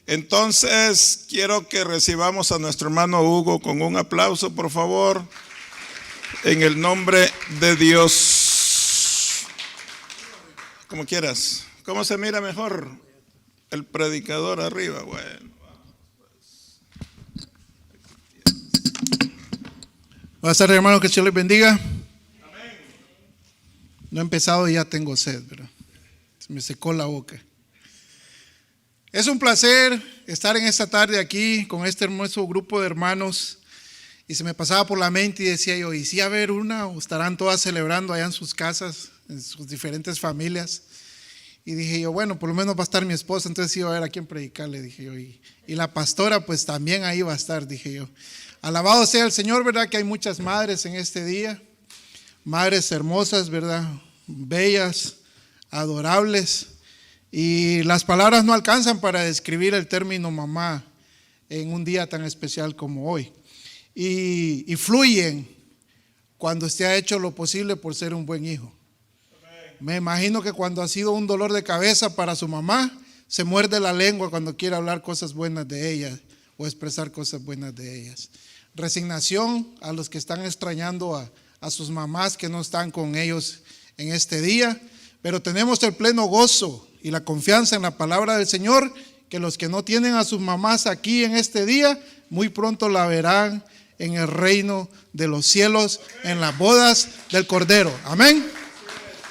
Entonces, quiero que recibamos a nuestro hermano Hugo con un aplauso, por favor, en el nombre de Dios. Como quieras. ¿Cómo se mira mejor? El predicador arriba. Bueno. Buenas tardes, hermano, que Dios les bendiga. Amén. No he empezado y ya tengo sed, ¿verdad? Se me secó la boca. Es un placer estar en esta tarde aquí con este hermoso grupo de hermanos. Y se me pasaba por la mente y decía yo, ¿y si haber una o estarán todas celebrando allá en sus casas, en sus diferentes familias? Y dije yo, bueno, por lo menos va a estar mi esposa, entonces iba a ver a quién predicarle, dije yo. Y la pastora pues también ahí va a estar, dije yo. Alabado sea el Señor, ¿verdad? Que hay muchas madres en este día, madres hermosas, ¿verdad? Bellas, adorables. Y las palabras no alcanzan para describir el término mamá en un día tan especial como hoy. Y fluyen cuando usted ha hecho lo posible por ser un buen hijo. Me imagino que cuando ha sido un dolor de cabeza para su mamá, se muerde la lengua cuando quiere hablar cosas buenas de ella o expresar cosas buenas de ellas. Resignación a los que están extrañando a sus mamás que no están con ellos en este día, pero tenemos el pleno gozo y la confianza en la palabra del Señor, que los que no tienen a sus mamás aquí en este día, muy pronto la verán en el reino de los cielos, en las bodas del Cordero. Amén.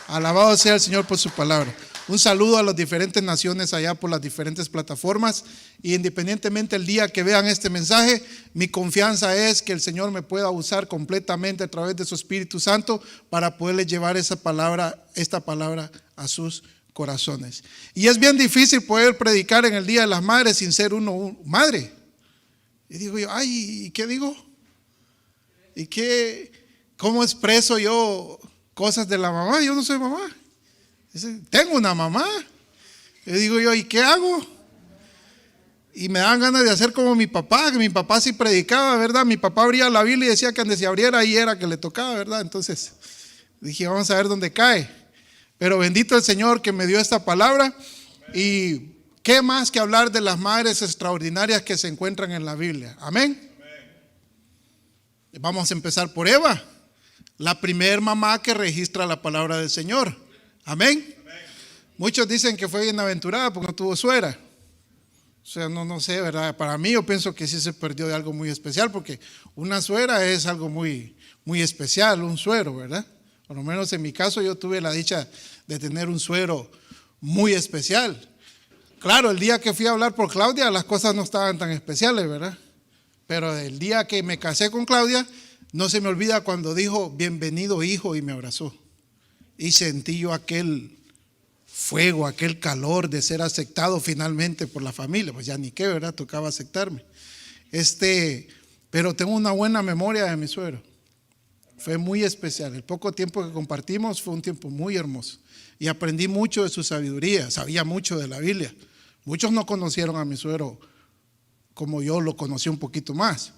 Alabado sea el Señor por su palabra. Un saludo a las diferentes naciones allá por las diferentes plataformas, y independientemente el día que vean este mensaje, mi confianza es que el Señor me pueda usar completamente a través de su Espíritu Santo para poderles llevar esta palabra a sus corazones. Y es bien difícil poder predicar en el Día de las Madres sin ser uno madre. Y digo yo, ay, ¿y qué digo? ¿Y cómo expreso yo cosas de la mamá? Yo no soy mamá. Tengo una mamá. Y digo yo, ¿y qué hago? Y me dan ganas de hacer como mi papá, que mi papá sí predicaba, ¿verdad? Mi papá abría la Biblia y decía que donde se abriera ahí era que le tocaba, ¿verdad? Entonces dije, vamos a ver dónde cae. Pero bendito el Señor que me dio esta palabra. Y qué más que hablar de las madres extraordinarias que se encuentran en la Biblia. Amén. Vamos a empezar por Eva, la primer mamá que registra la palabra del Señor. Amén. Muchos dicen que fue bienaventurada porque no tuvo suegra. O sea, no sé, ¿verdad? Para mí yo pienso que sí se perdió de algo muy especial, porque una suegra es algo muy, muy especial, un suero, ¿verdad? Por lo menos en mi caso yo tuve la dicha de tener un suero muy especial. Claro, el día que fui a hablar por Claudia las cosas no estaban tan especiales, ¿verdad? Pero el día que me casé con Claudia, no se me olvida cuando dijo, bienvenido hijo, y me abrazó. Y sentí yo aquel fuego, aquel calor de ser aceptado finalmente por la familia. Pues ya ni qué, ¿verdad? Tocaba aceptarme. Pero tengo una buena memoria de mi suegro. Fue muy especial. El poco tiempo que compartimos fue un tiempo muy hermoso. Y aprendí mucho de su sabiduría, sabía mucho de la Biblia. Muchos no conocieron a mi suegro como yo lo conocí un poquito más.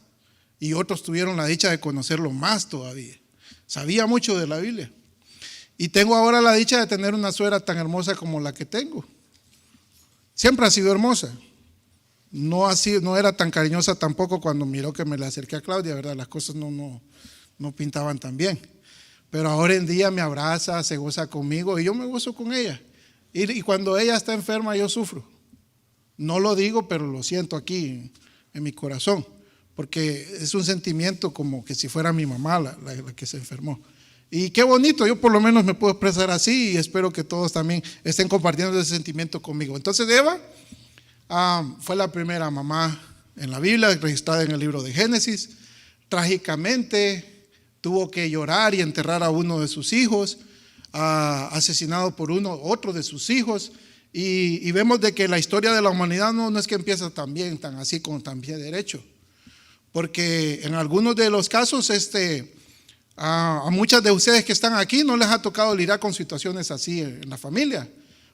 Y otros tuvieron la dicha de conocerlo más todavía. Sabía mucho de la Biblia. Y tengo ahora la dicha de tener una suegra tan hermosa como la que tengo. Siempre ha sido hermosa. No era tan cariñosa tampoco cuando miró que me le acerqué a Claudia, ¿verdad? Las cosas no pintaban tan bien. Pero ahora en día me abraza, se goza conmigo y yo me gozo con ella. Y cuando ella está enferma yo sufro. No lo digo, pero lo siento aquí en mi corazón, porque es un sentimiento como que si fuera mi mamá la que se enfermó. Y qué bonito, yo por lo menos me puedo expresar así y espero que todos también estén compartiendo ese sentimiento conmigo. Entonces Eva fue la primera mamá en la Biblia, registrada en el libro de Génesis. Trágicamente tuvo que llorar y enterrar a uno de sus hijos, asesinado por otro de sus hijos. Y vemos de que la historia de la humanidad no es que empieza tan bien, tan así, con tan bien derecho. Porque en algunos de los casos, a muchas de ustedes que están aquí no les ha tocado lidiar con situaciones así en la familia.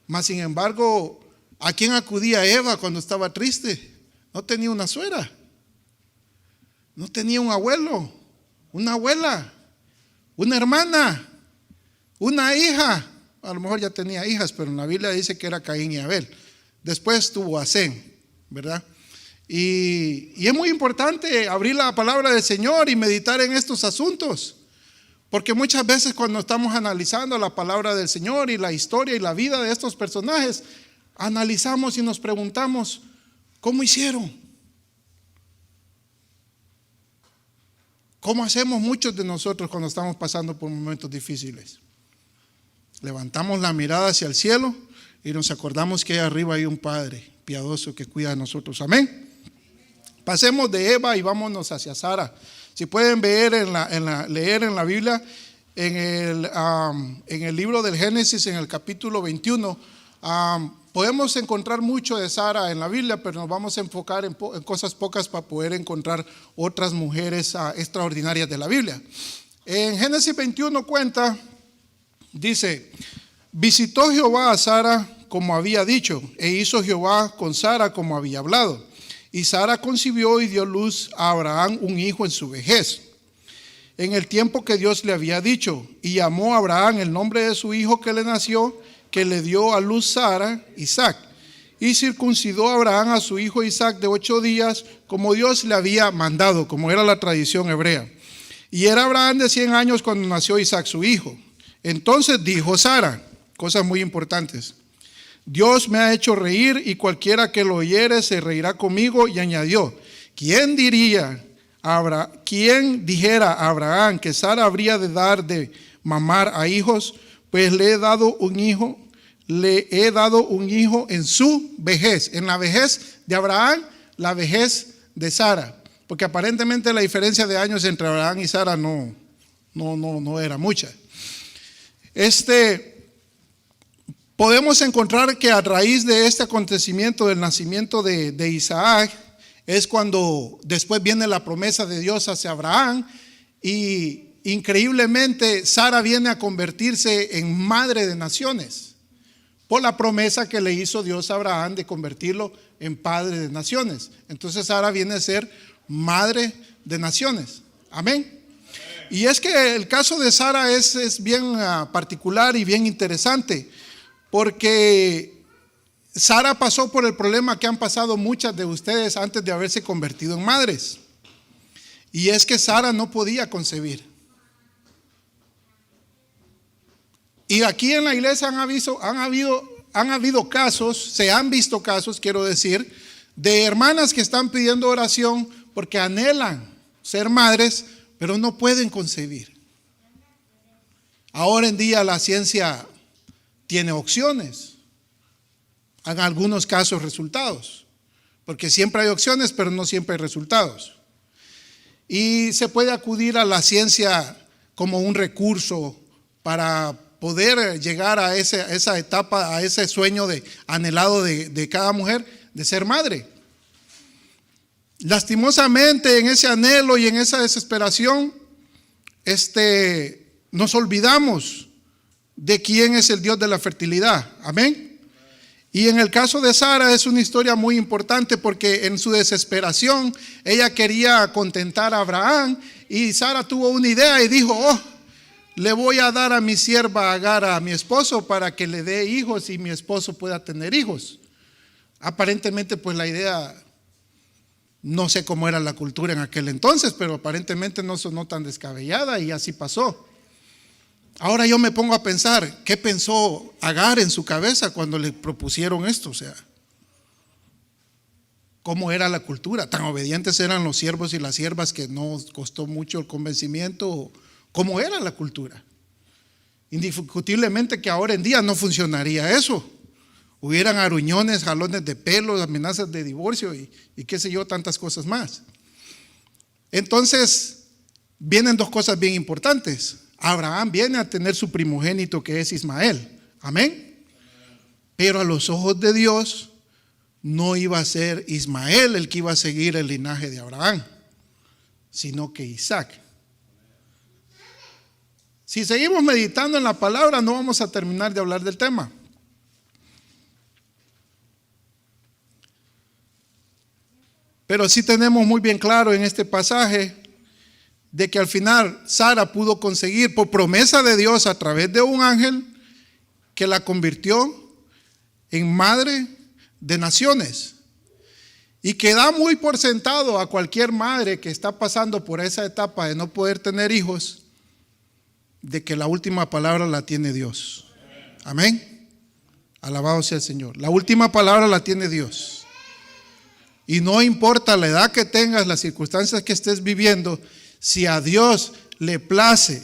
Mas sin embargo, ¿a quién acudía Eva cuando estaba triste? No tenía una suegra, no tenía un abuelo, una abuela, una hermana, una hija. A lo mejor ya tenía hijas, pero en la Biblia dice que era Caín y Abel. Después tuvo a Sem, ¿verdad? Y es muy importante abrir la palabra del Señor y meditar en estos asuntos, porque muchas veces cuando estamos analizando la palabra del Señor y la historia y la vida de estos personajes, analizamos y nos preguntamos, ¿cómo hicieron? ¿Cómo hacemos muchos de nosotros cuando estamos pasando por momentos difíciles? Levantamos la mirada hacia el cielo y nos acordamos que ahí arriba hay un Padre piadoso que cuida de nosotros. Amén. Pasemos de Eva y vámonos hacia Sara. Si pueden leer en la Biblia, en el libro del Génesis, en el capítulo 21, podemos encontrar mucho de Sara en la Biblia, pero nos vamos a enfocar en cosas pocas para poder encontrar otras mujeres extraordinarias de la Biblia. En Génesis 21 cuenta, dice, visitó Jehová a Sara como había dicho, e hizo Jehová con Sara como había hablado. Y Sara concibió y dio luz a Abraham un hijo en su vejez, en el tiempo que Dios le había dicho, y llamó a Abraham el nombre de su hijo que le nació, que le dio a luz Sara, Isaac. Y circuncidó a Abraham a su hijo Isaac de 8 días, como Dios le había mandado, como era la tradición hebrea. Y era Abraham de 100 años cuando nació Isaac su hijo. Entonces dijo Sara, cosas muy importantes, Dios me ha hecho reír y cualquiera que lo oyere se reirá conmigo. Y añadió, ¿quién dijera a Abraham que Sara habría de dar de mamar a hijos? Pues le he dado un hijo en su vejez, en la vejez de Abraham, la vejez de Sara, porque aparentemente la diferencia de años entre Abraham y Sara no era mucha. Podemos encontrar que a raíz de este acontecimiento del nacimiento de Isaac es cuando después viene la promesa de Dios hacia Abraham, y increíblemente Sara viene a convertirse en madre de naciones por la promesa que le hizo Dios a Abraham de convertirlo en padre de naciones. Entonces Sara viene a ser madre de naciones. Amén. Y es que el caso de Sara es bien particular y bien interesante, porque Sara pasó por el problema que han pasado muchas de ustedes antes de haberse convertido en madres. Y es que Sara no podía concebir. Y aquí en la iglesia han habido casos, se han visto casos, quiero decir, de hermanas que están pidiendo oración porque anhelan ser madres, pero no pueden concebir. Ahora en día la ciencia tiene opciones, en algunos casos resultados, porque siempre hay opciones, pero no siempre hay resultados. Y se puede acudir a la ciencia como un recurso para poder llegar a esa etapa, a ese sueño anhelado de cada mujer de ser madre. Lastimosamente, en ese anhelo y en esa desesperación, nos olvidamos de quién es el Dios de la fertilidad. Amén. Y en el caso de Sara es una historia muy importante, porque en su desesperación ella quería contentar a Abraham, y Sara tuvo una idea y dijo, le voy a dar a mi sierva Agar a mi esposo para que le dé hijos y mi esposo pueda tener hijos. Aparentemente pues la idea, no sé cómo era la cultura en aquel entonces, pero aparentemente no sonó tan descabellada, y así pasó. Ahora yo me pongo a pensar, ¿qué pensó Agar en su cabeza cuando le propusieron esto? O sea, ¿cómo era la cultura? ¿Tan obedientes eran los siervos y las siervas que no costó mucho el convencimiento? ¿Cómo era la cultura? Indiscutiblemente que ahora en día no funcionaría eso. Hubieran aruñones, jalones de pelo, amenazas de divorcio y qué sé yo, tantas cosas más. Entonces, vienen dos cosas bien importantes. Abraham viene a tener su primogénito, que es Ismael. Amén. Pero a los ojos de Dios no iba a ser Ismael el que iba a seguir el linaje de Abraham, sino que Isaac. Si seguimos meditando en la palabra, no vamos a terminar de hablar del tema. Pero sí tenemos muy bien claro en este pasaje de que al final Sara pudo conseguir, por promesa de Dios a través de un ángel, que la convirtió en madre de naciones. y que da muy por sentado a cualquier madre que está pasando por esa etapa de no poder tener hijos, de que la última palabra la tiene Dios. Amén. Alabado sea el Señor. La última palabra la tiene Dios. Y no importa la edad que tengas, las circunstancias que estés viviendo, si a Dios le place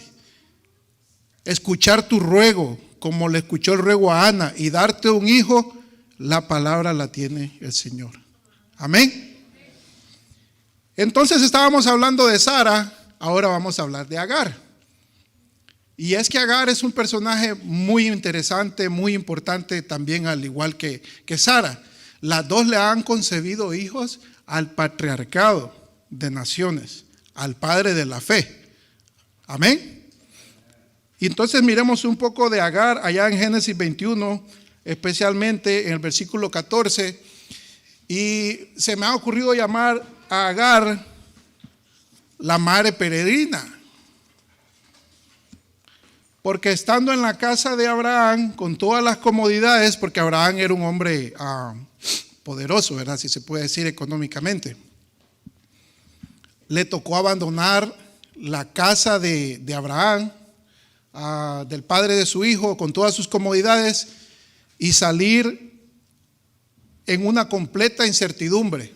escuchar tu ruego, como le escuchó el ruego a Ana, y darte un hijo, la palabra la tiene el Señor. Amén. Entonces estábamos hablando de Sara, ahora vamos a hablar de Agar. Y es que Agar es un personaje muy interesante, muy importante también, al igual que Sara. Las dos le han concebido hijos al patriarcado de naciones, al padre de la fe. Amén. Y entonces miremos un poco de Agar allá en Génesis 21, especialmente en el versículo 14. Y se me ha ocurrido llamar a Agar la madre peregrina. Porque estando en la casa de Abraham, con todas las comodidades, porque Abraham era un hombre poderoso, ¿verdad? Si se puede decir económicamente, le tocó abandonar la casa de Abraham, del padre de su hijo, con todas sus comodidades, y salir en una completa incertidumbre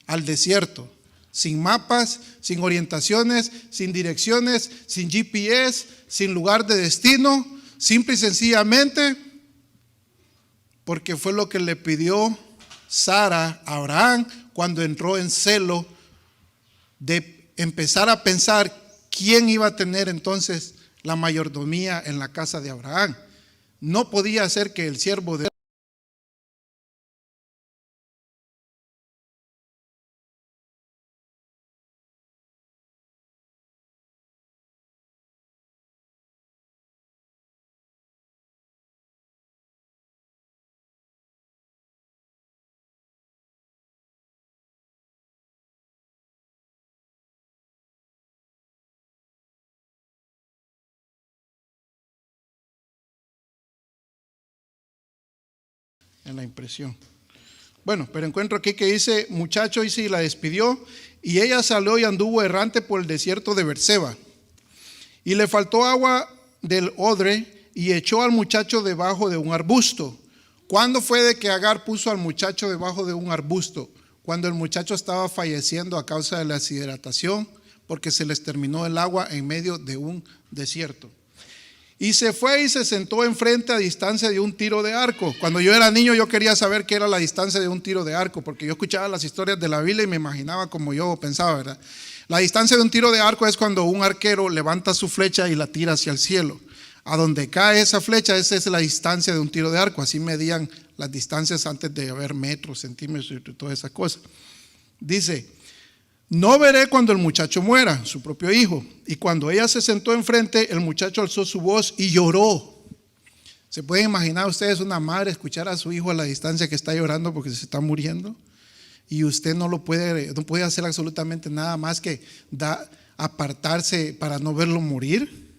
al desierto, sin mapas, sin orientaciones, sin direcciones, sin GPS, sin lugar de destino, simple y sencillamente porque fue lo que le pidió Sara a Abraham cuando entró en celo de empezar a pensar quién iba a tener entonces la mayordomía en la casa de Abraham. No podía ser que el siervo de en la impresión. Bueno, pero encuentro aquí que dice, muchacho, y sí, la despidió, y ella salió y anduvo errante por el desierto de Berseba. Y le faltó agua del odre, y echó al muchacho debajo de un arbusto. ¿Cuándo fue de que Agar puso al muchacho debajo de un arbusto? Cuando el muchacho estaba falleciendo a causa de la deshidratación, porque se les terminó el agua en medio de un desierto. Y se fue y se sentó enfrente a distancia de un tiro de arco. Cuando yo era niño yo quería saber qué era la distancia de un tiro de arco, porque yo escuchaba las historias de la Biblia y me imaginaba como yo pensaba, ¿verdad? La distancia de un tiro de arco es cuando un arquero levanta su flecha y la tira hacia el cielo. A donde cae esa flecha, esa es la distancia de un tiro de arco. Así medían las distancias antes de haber metros, centímetros y todas esas cosas. Dice, no veré cuando el muchacho muera, su propio hijo. Y cuando ella se sentó enfrente, el muchacho alzó su voz y lloró. ¿Se pueden imaginar ustedes una madre escuchar a su hijo a la distancia que está llorando porque se está muriendo? Y usted no puede hacer absolutamente nada más que apartarse para no verlo morir.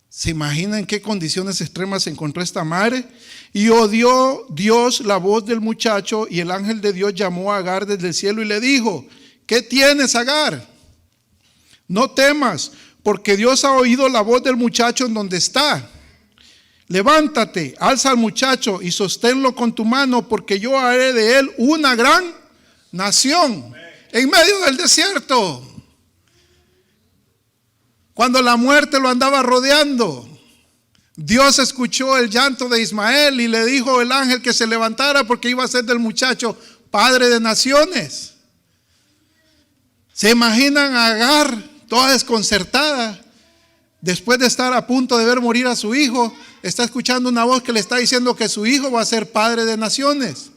¿Se imaginan en qué condiciones extremas se encontró esta madre? Y oyó Dios la voz del muchacho, y el ángel de Dios llamó a Agar desde el cielo y le dijo, ¿qué tienes, Agar? No temas, porque Dios ha oído la voz del muchacho en donde está. Levántate, alza al muchacho y sosténlo con tu mano, porque yo haré de él una gran nación en medio del desierto. Cuando la muerte lo andaba rodeando, Dios escuchó el llanto de Ismael y le dijo el ángel que se levantara porque iba a ser del muchacho padre de naciones. ¿Se imaginan a Agar toda desconcertada? Después de estar a punto de ver morir a su hijo, está escuchando una voz que le está diciendo que su hijo va a ser padre de naciones.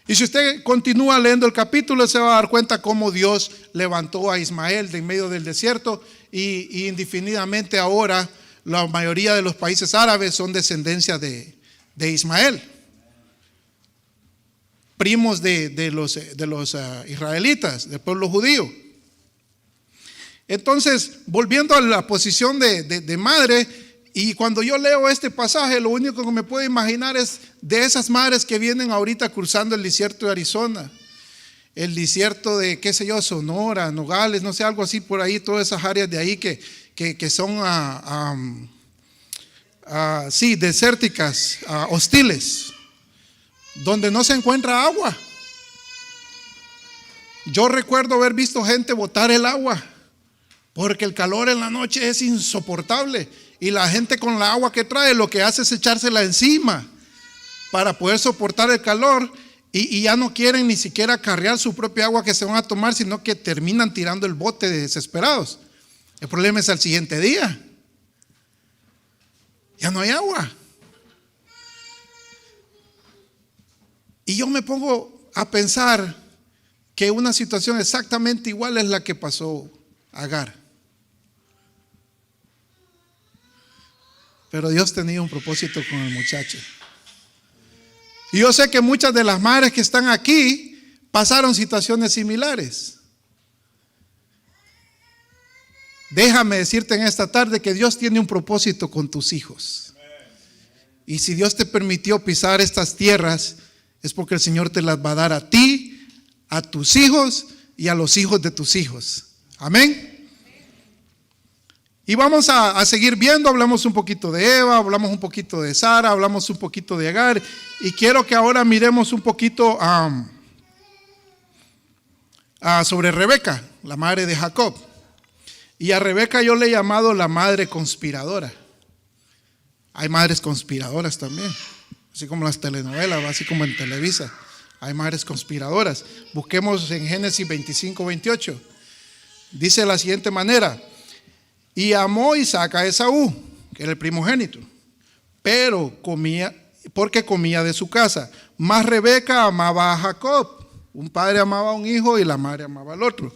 Y si usted continúa leyendo el capítulo, se va a dar cuenta cómo Dios levantó a Ismael de en medio del desierto y indefinidamente ahora la mayoría de los países árabes son descendencia de Ismael, primos de los israelitas, del pueblo judío. Entonces, volviendo a la posición de madre, y cuando yo leo este pasaje, lo único que me puedo imaginar es de esas madres que vienen ahorita cruzando el desierto de Arizona el desierto de, qué sé yo, Sonora, Nogales, no sé, algo así por ahí, todas esas áreas de ahí que son sí, desérticas, hostiles, donde no se encuentra agua. Yo recuerdo haber visto gente botar el agua porque el calor en la noche es insoportable y la gente con la agua que trae lo que hace es echársela encima para poder soportar el calor y ya no quieren ni siquiera carrear su propia agua que se van a tomar, sino que terminan tirando el bote desesperados. El problema es al siguiente día. Ya no hay agua. Y yo me pongo a pensar que una situación exactamente igual es la que pasó a Agar. Pero Dios tenía un propósito con el muchacho. Y yo sé que muchas de las madres que están aquí pasaron situaciones similares. Déjame decirte en esta tarde que Dios tiene un propósito con tus hijos. Y si Dios te permitió pisar estas tierras, es porque el Señor te las va a dar a ti, a tus hijos y a los hijos de tus hijos. Amén. Y vamos a seguir viendo, hablamos un poquito de Eva, hablamos un poquito de Sara, hablamos un poquito de Agar. Y quiero que ahora miremos un poquito sobre Rebeca, la madre de Jacob. Y a Rebeca yo le he llamado la madre conspiradora. Hay madres conspiradoras también, así como las telenovelas, así como en Televisa. Hay madres conspiradoras. Busquemos en Génesis 25-28. Dice de la siguiente manera: y amó Isaac a Esaú, que era el primogénito, porque comía de su casa. Mas Rebeca amaba a Jacob. Un padre amaba a un hijo y la madre amaba al otro.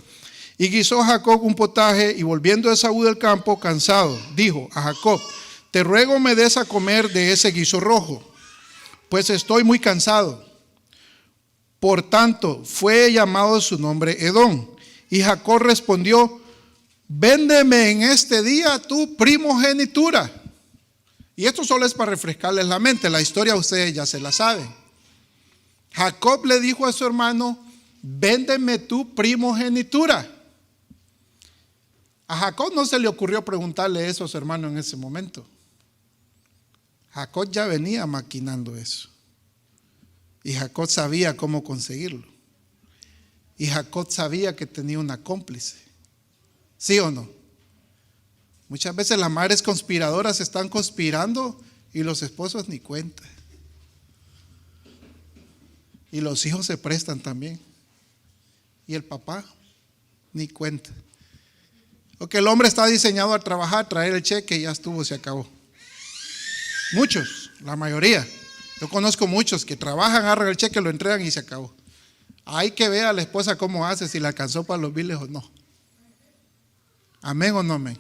Y guisó Jacob un potaje, y volviendo Esaú del campo cansado, dijo a Jacob: te ruego me des a comer de ese guiso rojo, pues estoy muy cansado. Por tanto fue llamado su nombre Edom. Y Jacob respondió: véndeme en este día tu primogenitura. Y esto solo es para refrescarles la mente. La historia ustedes ya se la saben. Jacob le dijo a su hermano: véndeme tu primogenitura. A Jacob no se le ocurrió preguntarle eso a su hermano en ese momento. Jacob ya venía maquinando eso. Y Jacob sabía cómo conseguirlo. Y Jacob sabía que tenía una cómplice. ¿Sí o no? Muchas veces las madres conspiradoras están conspirando y los esposos ni cuenta. Y los hijos se prestan también. Y el papá ni cuenta. Porque el hombre está diseñado a trabajar, traer el cheque y ya estuvo, se acabó. Muchos, la mayoría. Yo conozco muchos que trabajan, agarran el cheque, lo entregan y se acabó. Hay que ver a la esposa cómo hace, si le alcanzó para los biles o no. Amén o no amén.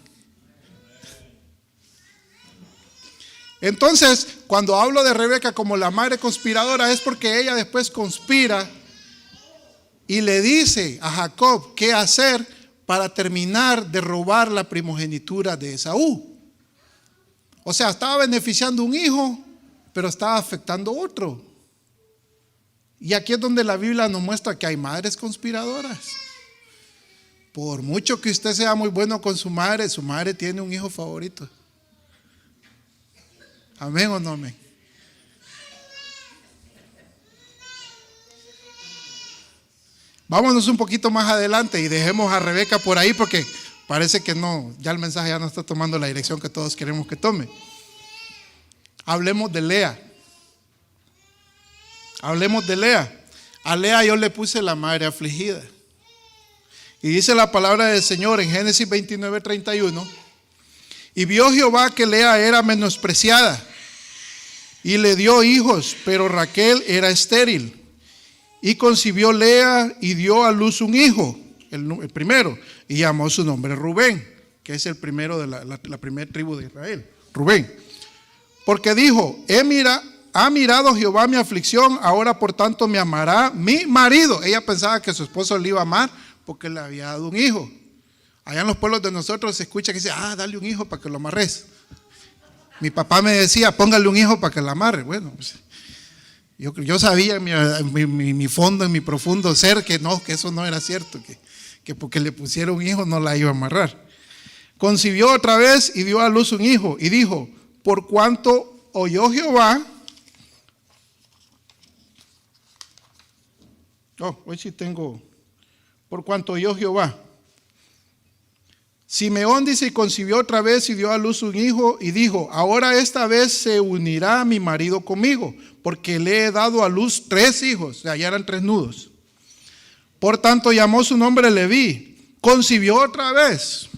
Entonces, cuando hablo de Rebeca como la madre conspiradora, es porque ella después conspira y le dice a Jacob qué hacer para terminar de robar la primogenitura de Esaú. O sea, estaba beneficiando un hijo, pero estaba afectando otro. Y aquí es donde la Biblia nos muestra que hay madres conspiradoras. Por mucho que usted sea muy bueno con su madre tiene un hijo favorito. Amén o no amén. Vámonos un poquito más adelante y dejemos a Rebeca por ahí porque parece que no, ya el mensaje ya no está tomando la dirección que todos queremos que tome. Hablemos de Lea. Hablemos de Lea. A Lea yo le puse la madre afligida. Y dice la palabra del Señor en Génesis 29:31. Y vio Jehová que Lea era menospreciada y le dio hijos, pero Raquel era estéril. Y concibió Lea y dio a luz un hijo, el primero, y llamó su nombre Rubén, que es el primero de la primera tribu de Israel, Rubén. Porque dijo: ha mirado Jehová mi aflicción, ahora por tanto me amará mi marido. Ella pensaba que su esposo le iba a amar porque le había dado un hijo. Allá en los pueblos de nosotros se escucha que dice: dale un hijo para que lo amarres. Mi papá me decía: póngale un hijo para que lo amarre. Bueno, pues, Yo sabía en mi fondo, en mi profundo ser, que eso no era cierto, que porque le pusieron un hijo no la iba a amarrar. Concibió otra vez y dio a luz un hijo, y dijo: por cuanto oyó Jehová, hoy sí tengo, por cuanto oyó Jehová. Simeón dice: y concibió otra vez y dio a luz un hijo, y dijo: ahora esta vez se unirá mi marido conmigo, porque le he dado a luz 3 hijos, o sea, ya eran 3 nudos. Por tanto llamó su nombre Leví. Concibió otra vez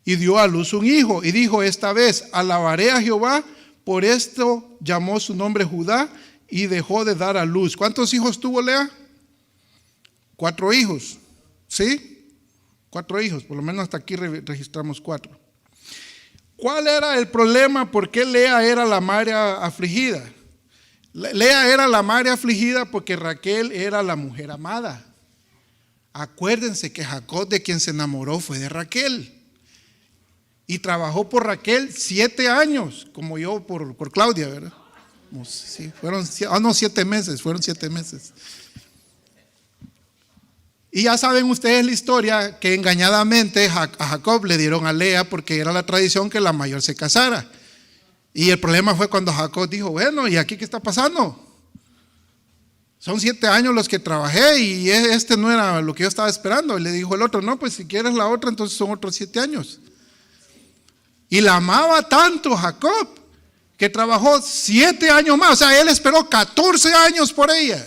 y dio a luz un hijo, y dijo: esta vez alabaré a Jehová. Por esto llamó su nombre Judá, y dejó de dar a luz. ¿Cuántos hijos tuvo Lea? 4 hijos, ¿sí? 4 hijos, por lo menos hasta aquí registramos 4. ¿Cuál era el problema? ¿Por qué Lea era la madre afligida? Lea era la madre afligida porque Raquel era la mujer amada. Acuérdense que Jacob, de quien se enamoró, fue de Raquel. Y trabajó por Raquel 7 años, como yo por Claudia, ¿verdad? Sí, fueron 7 meses, fueron 7 meses. Y ya saben ustedes la historia, que engañadamente a Jacob le dieron a Lea porque era la tradición que la mayor se casara. Y el problema fue cuando Jacob dijo: bueno, ¿y aquí qué está pasando? Son 7 años los que trabajé y este no era lo que yo estaba esperando. Y le dijo el otro: no, pues si quieres la otra, entonces son otros 7 años. Y la amaba tanto Jacob que trabajó 7 años más. O sea, él esperó 14 años por ella.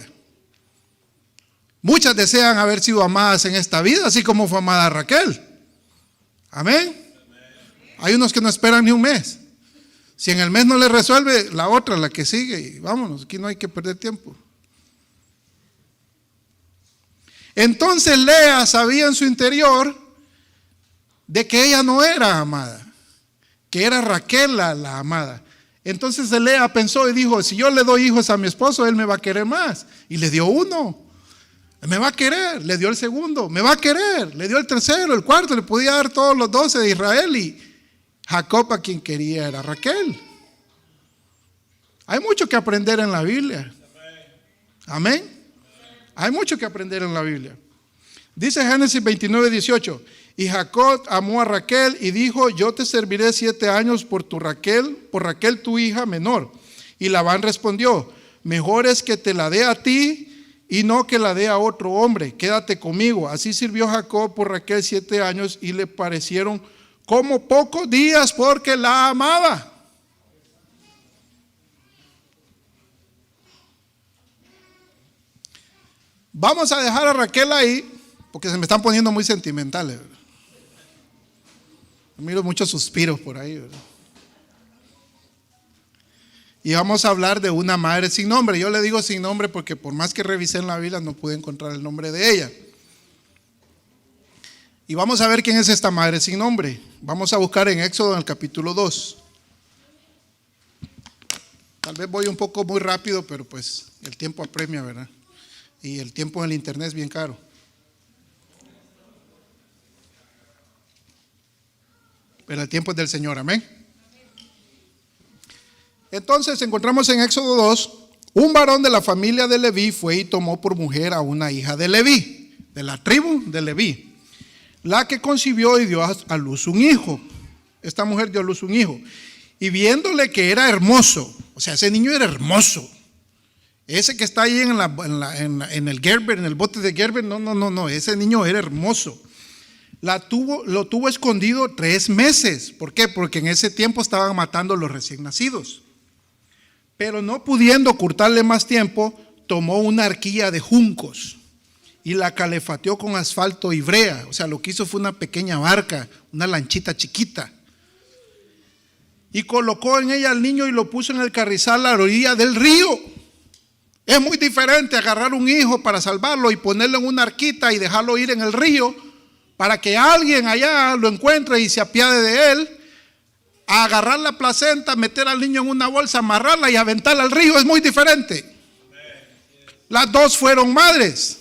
Muchas desean haber sido amadas en esta vida, así como fue amada Raquel. Amén. Hay unos que no esperan ni un mes. Si en el mes no le resuelve, la otra, la que sigue, y vámonos, aquí no hay que perder tiempo. Entonces Lea sabía en su interior de que ella no era amada, que era Raquel la amada. Entonces Lea pensó y dijo: si yo le doy hijos a mi esposo, él me va a querer más. Y le dio uno. Me va a querer, le dio el segundo, me va a querer, le dio el tercero, el cuarto, le podía dar todos los 12 de Israel. Y Jacob a quien quería era Raquel. Hay mucho que aprender en la Biblia. Amén. Hay mucho que aprender en la Biblia. Dice Génesis 29:18: y Jacob amó a Raquel y dijo: yo te serviré 7 años por Raquel tu hija menor. Y Labán respondió: mejor es que te la dé a ti y no que la dé a otro hombre, quédate conmigo. Así sirvió Jacob por Raquel 7 años y le parecieron como pocos días porque la amaba. Vamos a dejar a Raquel ahí porque se me están poniendo muy sentimentales, ¿verdad? Miro muchos suspiros por ahí, ¿verdad? Y vamos a hablar de una madre sin nombre. Yo le digo sin nombre porque por más que revisé en la Biblia no pude encontrar el nombre de ella. Y vamos a ver quién es esta madre sin nombre. Vamos a buscar en Éxodo en el capítulo 2. Tal vez voy un poco muy rápido, pero pues el tiempo apremia, ¿verdad? Y el tiempo en el internet es bien caro. Pero el tiempo es del Señor, amén. Entonces encontramos en Éxodo 2: un varón de la familia de Leví fue y tomó por mujer a una hija de Leví, de la tribu de Leví, la que concibió y dio a luz un hijo. Esta mujer dio a luz un hijo. Y viéndole que era hermoso, o sea, ese niño era hermoso. Ese que está ahí en el Gerber, en el bote de Gerber, no, ese niño era hermoso. Lo tuvo escondido 3 meses. ¿Por qué? Porque en ese tiempo estaban matando a los recién nacidos. Pero no pudiendo ocultarle más tiempo, tomó una arquilla de juncos y la calefateó con asfalto y brea. O sea, lo que hizo fue una pequeña barca, una lanchita chiquita. Y colocó en ella al niño y lo puso en el carrizal a la orilla del río. Es muy diferente agarrar un hijo para salvarlo y ponerlo en una arquita y dejarlo ir en el río para que alguien allá lo encuentre y se apiade de él, a agarrar la placenta, meter al niño en una bolsa, amarrarla y aventarla al río. Es muy diferente. Las dos fueron madres,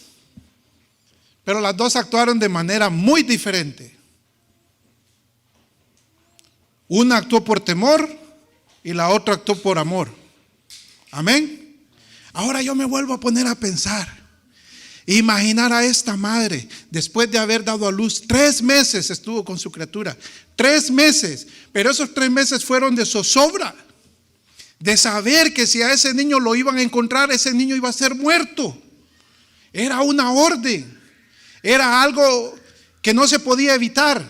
pero las dos actuaron de manera muy diferente. Una actuó por temor y la otra actuó por amor. Amén. Ahora yo me vuelvo a poner a pensar. Imaginar a esta madre, después de haber dado a luz, 3 meses estuvo con su criatura, 3 meses, pero esos 3 meses fueron de zozobra, de saber que si a ese niño lo iban a encontrar, ese niño iba a ser muerto. Era una orden, era algo que no se podía evitar,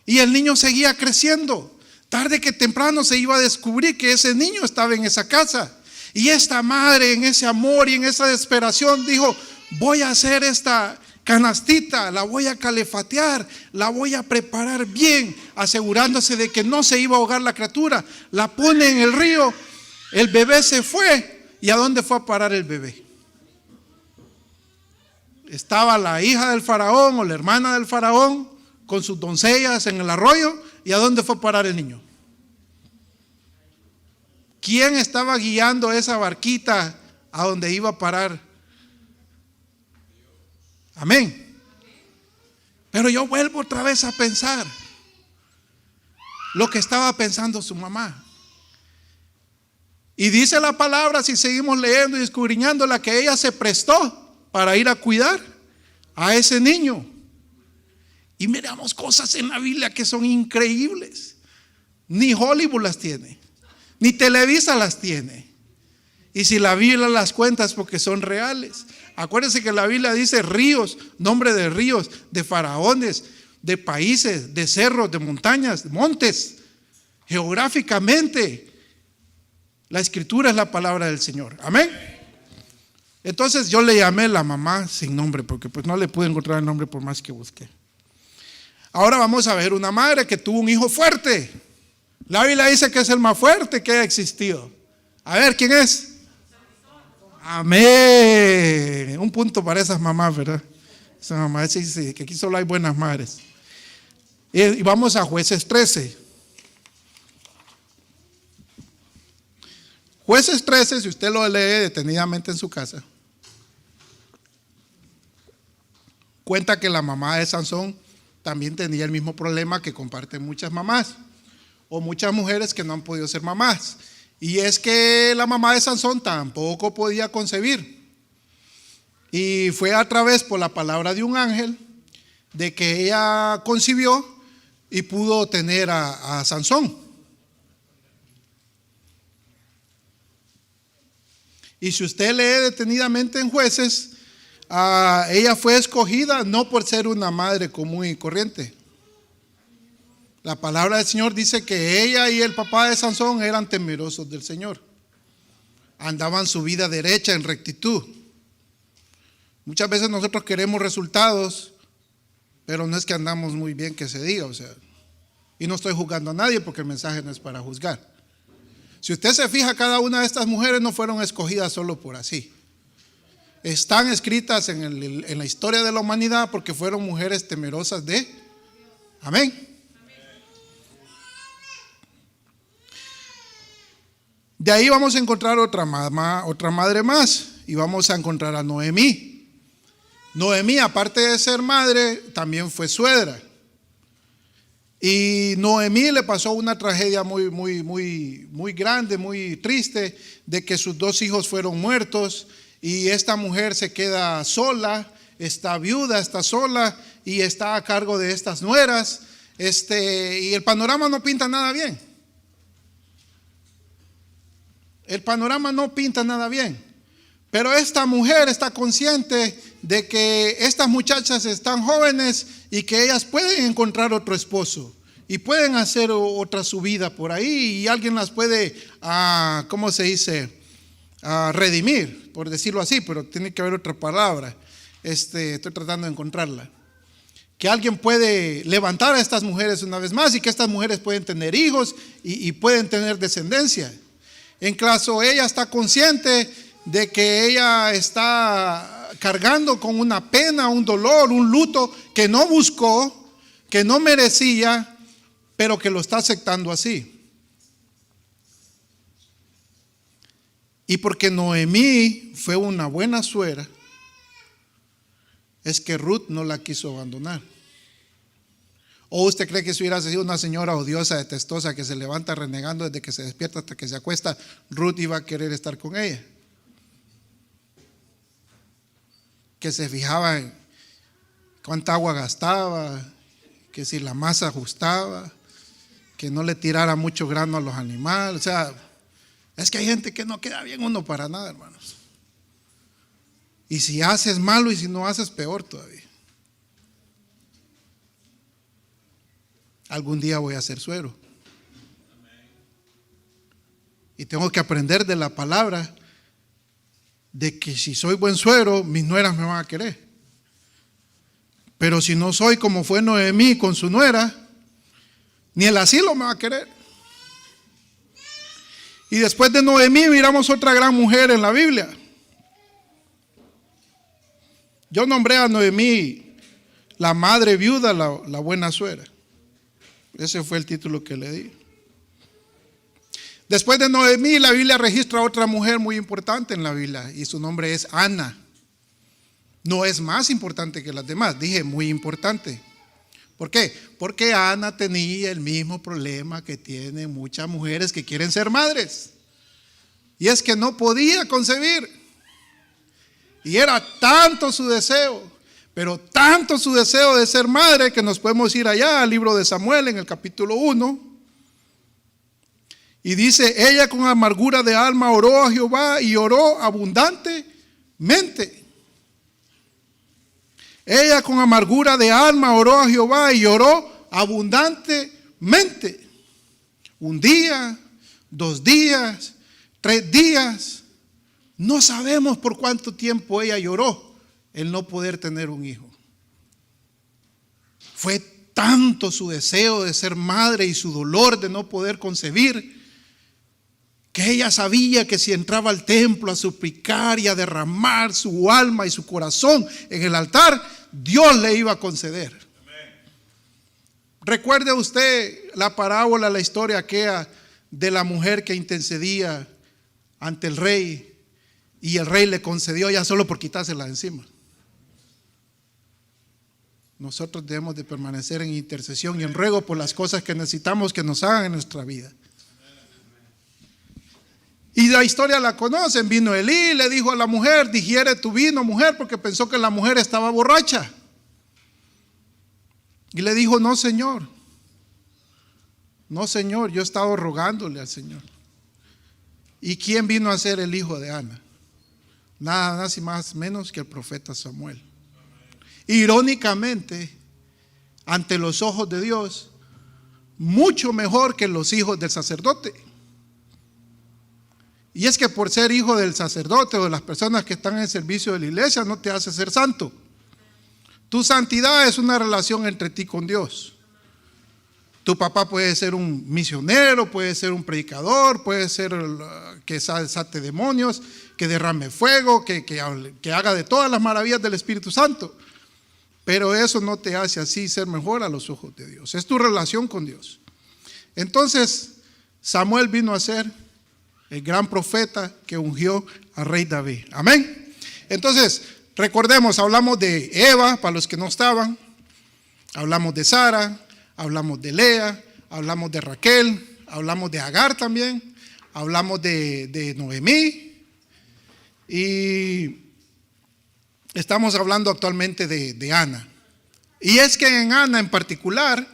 y el niño seguía creciendo. Tarde que temprano se iba a descubrir que ese niño estaba en esa casa, y esta madre, en ese amor y en esa desesperación, dijo: voy a hacer esta canastita, la voy a calefatear, la voy a preparar bien, asegurándose de que no se iba a ahogar la criatura. La pone en el río, el bebé se fue. ¿Y a dónde fue a parar el bebé? Estaba la hija del faraón o la hermana del faraón con sus doncellas en el arroyo. ¿Y a dónde fue a parar el niño? ¿Quién estaba guiando esa barquita a donde iba a parar? Amén. Pero yo vuelvo otra vez a pensar lo que estaba pensando su mamá. Y dice la palabra, si seguimos leyendo y escudriñándola, que ella se prestó para ir a cuidar a ese niño. Y miramos cosas en la Biblia que son increíbles. Ni Hollywood las tiene, ni Televisa las tiene. Y si la Biblia las cuenta es porque son reales. Acuérdense que la Biblia dice ríos, nombre de ríos, de faraones, de países, de cerros, de montañas, de montes. Geográficamente, la escritura es la palabra del Señor. Amén. Entonces yo le llamé la mamá sin nombre, porque pues no le pude encontrar el nombre por más que busqué. Ahora vamos a ver una madre que tuvo un hijo fuerte. La Biblia dice que es el más fuerte que ha existido. A ver, ¿quién es? Amén. Un punto para esas mamás, ¿verdad? Esas mamás dicen que aquí solo hay buenas madres. Y vamos a Jueces 13. Jueces 13, si usted lo lee detenidamente en su casa, cuenta que la mamá de Sansón también tenía el mismo problema que comparten muchas mamás o muchas mujeres que no han podido ser mamás. Y es que la mamá de Sansón tampoco podía concebir. Y fue a través por la palabra de un ángel de que ella concibió y pudo tener a Sansón. Y si usted lee detenidamente en Jueces, ella fue escogida no por ser una madre común y corriente. La palabra del Señor dice que ella y el papá de Sansón eran temerosos del Señor. Andaban su vida derecha en rectitud. Muchas veces nosotros queremos resultados, pero no es que andamos muy bien que se diga, y no estoy juzgando a nadie porque el mensaje no es para juzgar. Si usted se fija, cada una de estas mujeres no fueron escogidas solo por así. Están escritas en la historia de la humanidad porque fueron mujeres temerosas de Amén. De ahí vamos a encontrar otra madre más, y vamos a encontrar a Noemí. Noemí, aparte de ser madre, también fue suegra. Y Noemí le pasó una tragedia muy grande, muy triste, de que sus 2 hijos fueron muertos, y esta mujer se queda sola, está viuda, está sola, y está a cargo de estas nueras, y el panorama no pinta nada bien. El panorama no pinta nada bien. Pero esta mujer está consciente de que estas muchachas están jóvenes y que ellas pueden encontrar otro esposo y pueden hacer otra su vida por ahí, y alguien las puede, ¿cómo se dice? Redimir, por decirlo así, pero tiene que haber otra palabra. Estoy tratando de encontrarla. Que alguien puede levantar a estas mujeres una vez más, y que estas mujeres pueden tener hijos y pueden tener descendencia. En caso ella está consciente de que ella está cargando con una pena, un dolor, un luto que no buscó, que no merecía, pero que lo está aceptando así. Y porque Noemí fue una buena suegra, es que Ruth no la quiso abandonar. ¿O usted cree que si hubiera sido una señora odiosa, detestosa, que se levanta renegando desde que se despierta hasta que se acuesta, Ruth iba a querer estar con ella? que se fijaba en cuánta agua gastaba, que si la masa ajustaba, que no le tirara mucho grano a los animales. O sea, es que hay gente que no queda bien uno para nada, hermanos. Y si haces malo y si no haces peor todavía. Algún día voy a ser suero. Y tengo que aprender de la palabra de que si soy buen suero, mis nueras me van a querer. Pero si no soy como fue Noemí con su nuera, ni el asilo me va a querer. Y después de Noemí miramos otra gran mujer en la Biblia. Yo nombré a Noemí la madre viuda, la buena suegra. Ese fue el título que le di. Después de Noemí, la Biblia registra a otra mujer muy importante en la Biblia y su nombre es Ana. No es más importante que las demás, dije muy importante. ¿Por qué? Porque Ana tenía el mismo problema que tienen muchas mujeres que quieren ser madres. Y es que no podía concebir. Y era tanto su deseo, pero tanto su deseo de ser madre, que nos podemos ir allá al libro de Samuel en el capítulo 1. Y dice, ella con amargura de alma oró a Jehová y oró abundantemente. Ella con amargura de alma oró a Jehová y oró abundantemente. Un día, 2 días, 3 días. No sabemos por cuánto tiempo ella lloró el no poder tener un hijo. Fue tanto su deseo de ser madre y su dolor de no poder concebir, que ella sabía que si entraba al templo a suplicar y a derramar su alma y su corazón en el altar, Dios le iba a conceder. Amén. Recuerde usted la parábola, la historia aquella de la mujer que intercedía ante el rey y el rey le concedió ya solo por quitársela de encima. Nosotros debemos de permanecer en intercesión y en ruego por las cosas que necesitamos que nos hagan en nuestra vida. Y la historia la conocen. Vino Elí, le dijo a la mujer, digiere tu vino, mujer, porque pensó que la mujer estaba borracha. Y le dijo, no señor, yo he estado rogándole al Señor. ¿Y quién vino a ser el hijo de Ana? Nada más y más menos que el profeta Samuel. Irónicamente, ante los ojos de Dios, mucho mejor que los hijos del sacerdote. Y es que por ser hijo del sacerdote o de las personas que están en el servicio de la iglesia no te hace ser santo. Tu santidad es una relación entre ti con Dios. Tu papá puede ser un misionero, puede ser un predicador, puede ser que sate demonios, que derrame fuego, que haga de todas las maravillas del Espíritu Santo. Pero eso no te hace así ser mejor a los ojos de Dios. Es tu relación con Dios. Entonces, Samuel vino a ser el gran profeta que ungió al rey David. Amén. Entonces, recordemos, hablamos de Eva, para los que no estaban. Hablamos de Sara, hablamos de Lea, hablamos de Raquel, hablamos de Agar también, hablamos de Noemí. Y estamos hablando actualmente de Ana. Y es que en Ana en particular,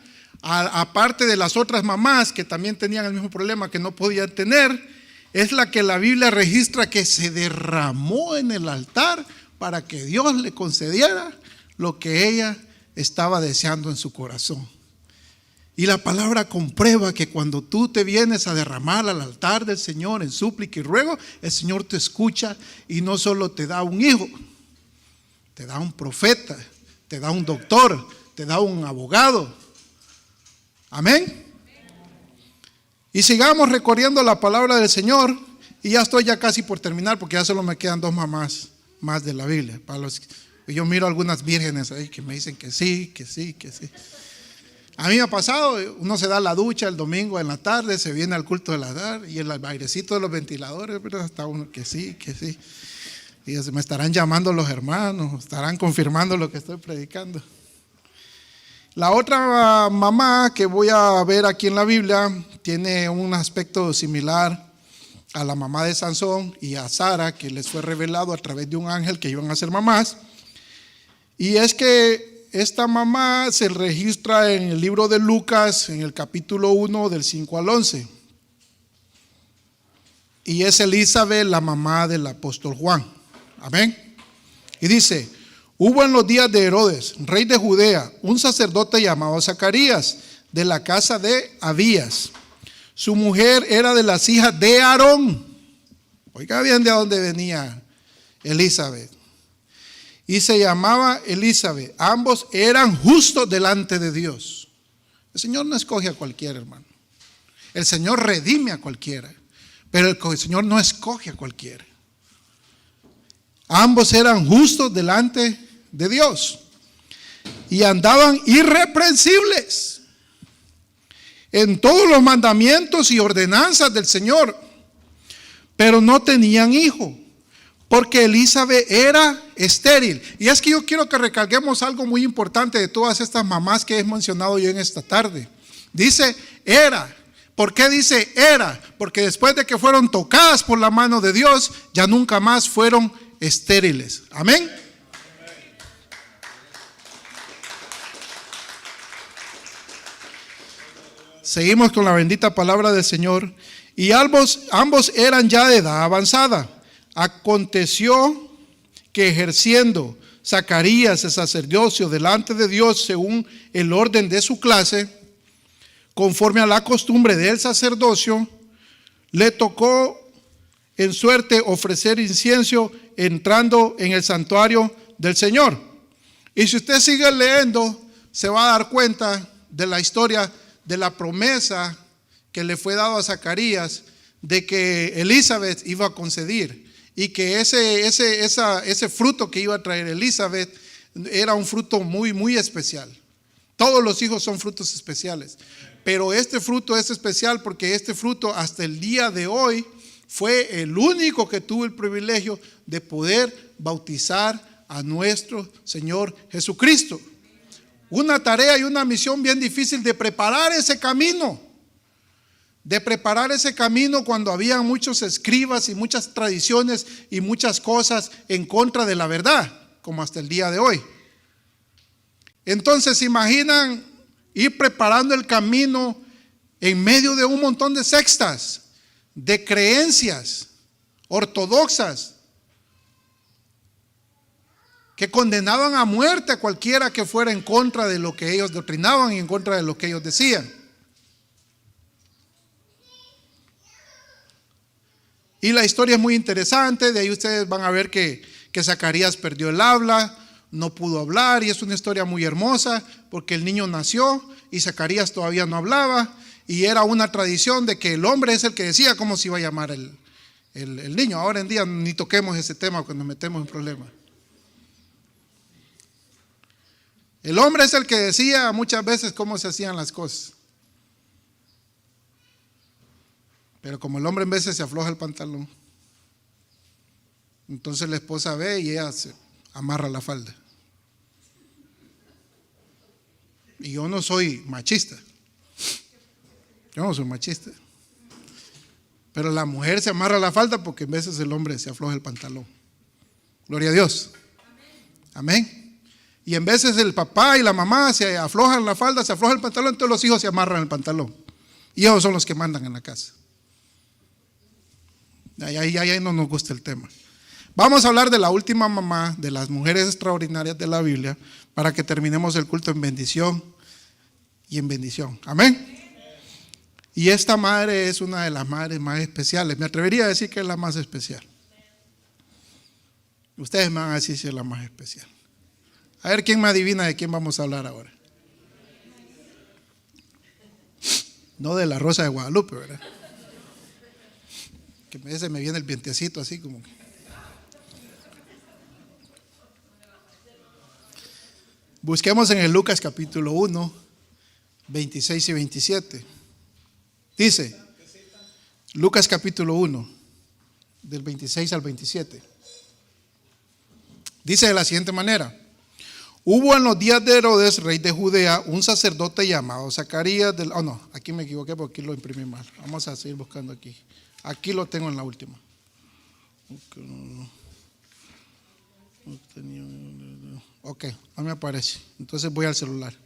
aparte de las otras mamás que también tenían el mismo problema que no podían tener, es la que la Biblia registra que se derramó en el altar para que Dios le concediera lo que ella estaba deseando en su corazón. Y la palabra comprueba que cuando tú te vienes a derramar al altar del Señor en súplica y ruego, el Señor te escucha y no solo te da un hijo, te da un profeta, te da un doctor, te da un abogado. Amén. Y sigamos recorriendo la palabra del Señor. Y ya estoy ya casi por terminar, porque ya solo me quedan 2 mamás más de la Biblia. Yo miro algunas vírgenes ahí que me dicen que sí, que sí, que sí. A mí me ha pasado, uno se da la ducha el domingo en la tarde, se viene al culto de la tarde y el airecito de los ventiladores, pero hasta uno que sí, que sí. Y me estarán llamando los hermanos, estarán confirmando lo que estoy predicando. La otra mamá que voy a ver aquí en la Biblia tiene un aspecto similar a la mamá de Sansón y a Sara, que les fue revelado a través de un ángel que iban a ser mamás. Y es que esta mamá se registra en el libro de Lucas, en el capítulo 1, del 5 al 11. Y es Elizabeth, la mamá del apóstol Juan. Amén. Y dice: hubo en los días de Herodes, rey de Judea, un sacerdote llamado Zacarías, de la casa de Abías. Su mujer era de las hijas de Aarón. Oiga bien de dónde venía Elizabeth. Y se llamaba Elizabeth. Ambos eran justos delante de Dios. El Señor no escoge a cualquiera, hermano. El Señor redime a cualquiera, pero el Señor no escoge a cualquiera. Ambos eran justos delante de Dios y andaban irreprensibles en todos los mandamientos y ordenanzas del Señor, pero no tenían hijo, porque Elizabeth era estéril. Y es que yo quiero que recalquemos algo muy importante de todas estas mamás que he mencionado yo en esta tarde. Dice era. ¿Por qué dice era? Porque después de que fueron tocadas por la mano de Dios, ya nunca más fueron estériles. Amén. Seguimos con la bendita palabra del Señor. Y ambos eran ya de edad avanzada. Aconteció que ejerciendo Zacarías el sacerdocio delante de Dios según el orden de su clase, conforme a la costumbre del sacerdocio, le tocó en suerte ofrecer incienso entrando en el santuario del Señor. Y si usted sigue leyendo, se va a dar cuenta de la historia de la promesa que le fue dado a Zacarías de que Elizabeth iba a concebir y que ese fruto que iba a traer Elizabeth era un fruto muy, muy especial. Todos los hijos son frutos especiales, pero este fruto es especial porque este fruto hasta el día de hoy fue el único que tuvo el privilegio de poder bautizar a nuestro Señor Jesucristo. Una tarea y una misión bien difícil de preparar ese camino. De preparar ese camino cuando había muchos escribas y muchas tradiciones y muchas cosas en contra de la verdad, como hasta el día de hoy. Entonces, ¿se imaginan ir preparando el camino en medio de un montón de sectas, de creencias ortodoxas que condenaban a muerte a cualquiera que fuera en contra de lo que ellos doctrinaban y en contra de lo que ellos decían? Y la historia es muy interesante. De ahí ustedes van a ver que Zacarías perdió el habla, no pudo hablar, y es una historia muy hermosa porque el niño nació y Zacarías todavía no hablaba, y era una tradición de que el hombre es el que decía cómo se iba a llamar el niño. Ahora en día ni toquemos ese tema cuando nos metemos en problemas. El hombre es el que decía muchas veces cómo se hacían las cosas. Pero como el hombre en veces se afloja el pantalón, entonces la esposa ve y ella se amarra la falda. Y yo no soy machista. Yo no soy machista. Pero la mujer se amarra la falda porque en veces el hombre se afloja el pantalón. Gloria a Dios. Amén. Y en veces el papá y la mamá se aflojan la falda, se afloja el pantalón, entonces los hijos se amarran el pantalón. Y ellos son los que mandan en la casa. Ahí no nos gusta el tema. Vamos a hablar de la última mamá, de las mujeres extraordinarias de la Biblia, para que terminemos el culto en bendición y en bendición. Amén. Y esta madre es una de las madres más especiales. Me atrevería a decir que es la más especial. Ustedes me van a decir si es la más especial. A ver quién me adivina de quién vamos a hablar ahora. No de la Rosa de Guadalupe, ¿verdad? Que a veces me viene el vientecito así como que. Busquemos en el Lucas capítulo 1, 26 y 27. Dice, Lucas capítulo 1, del 26 al 27. Dice de la siguiente manera: hubo en los días de Herodes, rey de Judea, un sacerdote llamado Zacarías del... Oh no, aquí me equivoqué porque aquí lo imprimí mal. Vamos a seguir buscando aquí. Aquí lo tengo en la última. Ok, no me aparece. Entonces voy al celular.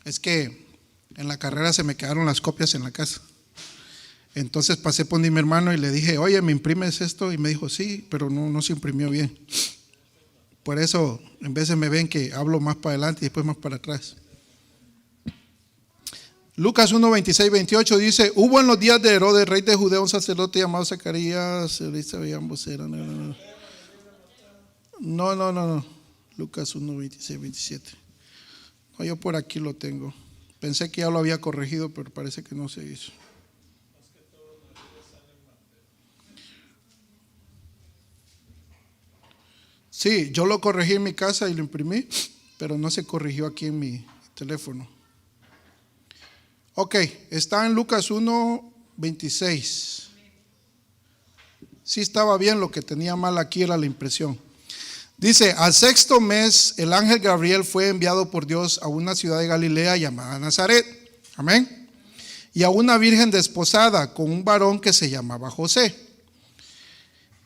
Es que en la carrera se me quedaron las copias en la casa. Entonces pasé por mi hermano y le dije, oye, ¿me imprimes esto? Y me dijo, sí, pero no se imprimió bien. Por eso, en veces me ven que hablo más para adelante y después más para atrás. Lucas 1, 26, 28 dice, hubo en los días de Herodes, rey de Judea, un sacerdote llamado Zacarías. No. Lucas 1, 26, 27. No, yo por aquí lo tengo. Pensé que ya lo había corregido, pero parece que no se hizo. Sí, yo lo corregí en mi casa y lo imprimí, pero no se corrigió aquí en mi teléfono. Ok, está en Lucas 1, 26. Sí estaba bien, lo que tenía mal aquí era la impresión. Dice, al sexto mes el ángel Gabriel fue enviado por Dios a una ciudad de Galilea llamada Nazaret. Amén. Y a una virgen desposada con un varón que se llamaba José,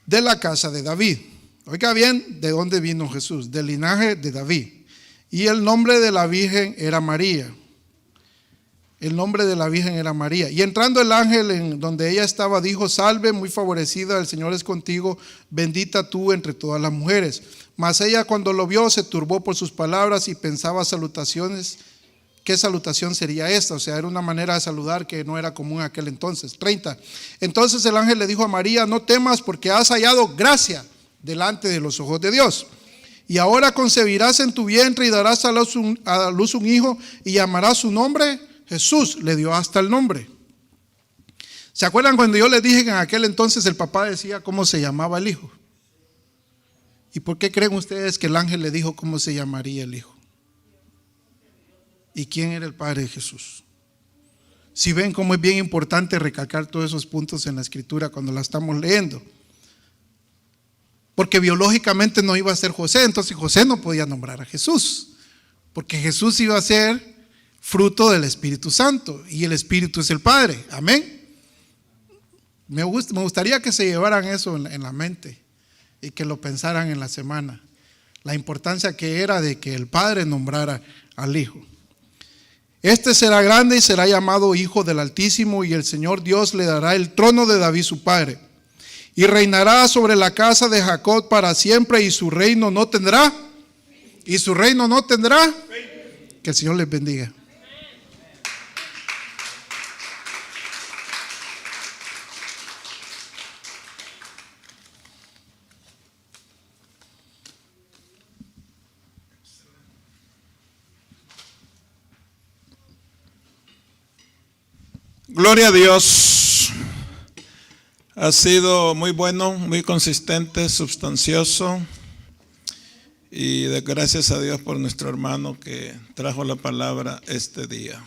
de la casa de David. Oiga bien, ¿de dónde vino Jesús? Del linaje de David. Y el nombre de la virgen era María. El nombre de la virgen era María. Y entrando el ángel en donde ella estaba, dijo, salve, muy favorecida, el Señor es contigo, bendita tú entre todas las mujeres. Mas ella cuando lo vio se turbó por sus palabras y pensaba salutaciones. ¿Qué salutación sería esta? O sea, era una manera de saludar que no era común en aquel entonces. 30. Entonces el ángel le dijo a María, no temas porque has hallado gracia delante de los ojos de Dios. Y ahora concebirás en tu vientre y darás a luz un hijo y llamarás su nombre Jesús. Le dio hasta el nombre. ¿Se acuerdan cuando yo les dije que en aquel entonces el papá decía cómo se llamaba el hijo? ¿Y por qué creen ustedes que el ángel le dijo cómo se llamaría el hijo? ¿Y quién era el padre de Jesús? Si ven cómo es bien importante recalcar todos esos puntos en la escritura cuando la estamos leyendo. Porque biológicamente no iba a ser José, entonces José no podía nombrar a Jesús, porque Jesús iba a ser fruto del Espíritu Santo y el Espíritu es el Padre. Amén. Me gustaría que se llevaran eso en la mente y que lo pensaran en la semana, la importancia que era de que el Padre nombrara al Hijo. Este será grande y será llamado Hijo del Altísimo, y el Señor Dios le dará el trono de David su padre, y reinará sobre la casa de Jacob para siempre, y su reino no tendrá. Que el Señor les bendiga. Gloria a Dios. Ha sido muy bueno, muy consistente, sustancioso. Y gracias a Dios por nuestro hermano que trajo la palabra este día.